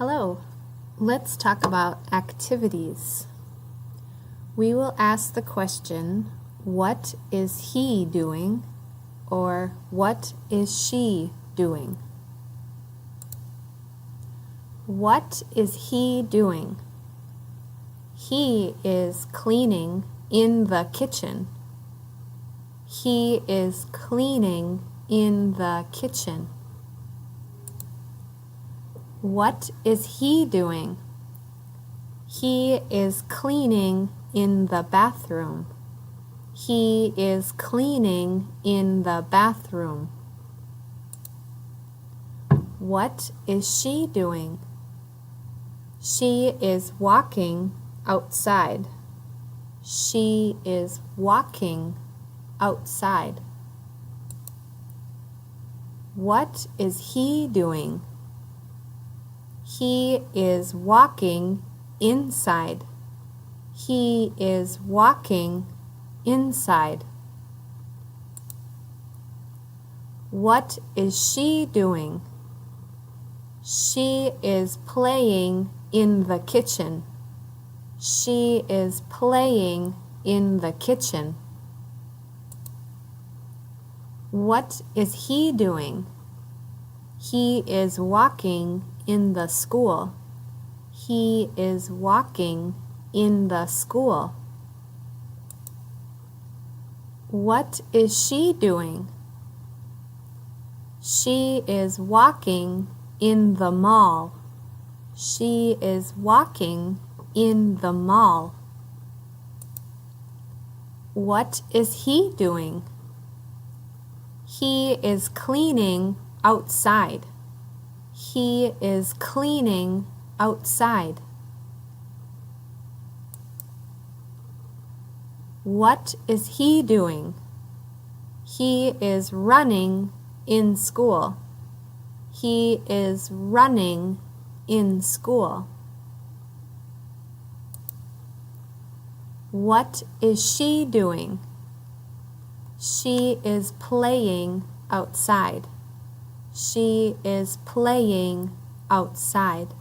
Hello. Let's talk about activities. We will ask the question, what is he doing? Or what is she doing? What is he doing? He is cleaning in the kitchen. He is cleaning in the kitchen. What is he doing? He is cleaning in the bathroom. He is cleaning in the bathroom. What is she doing? She is walking outside. She is walking outside. What is he doing? He is walking inside. He is walking inside. What is she doing? She is playing in the kitchen. She is playing in the kitchen. What is he doing? He is walking in the school. He is walking in the school. What is she doing? She is walking in the mall. She is walking in the mall. What is he doing? He is cleaning outside. He is cleaning outside. What is he doing? He is running in school. He is running in school. What is she doing? She is playing outside. She is playing outside.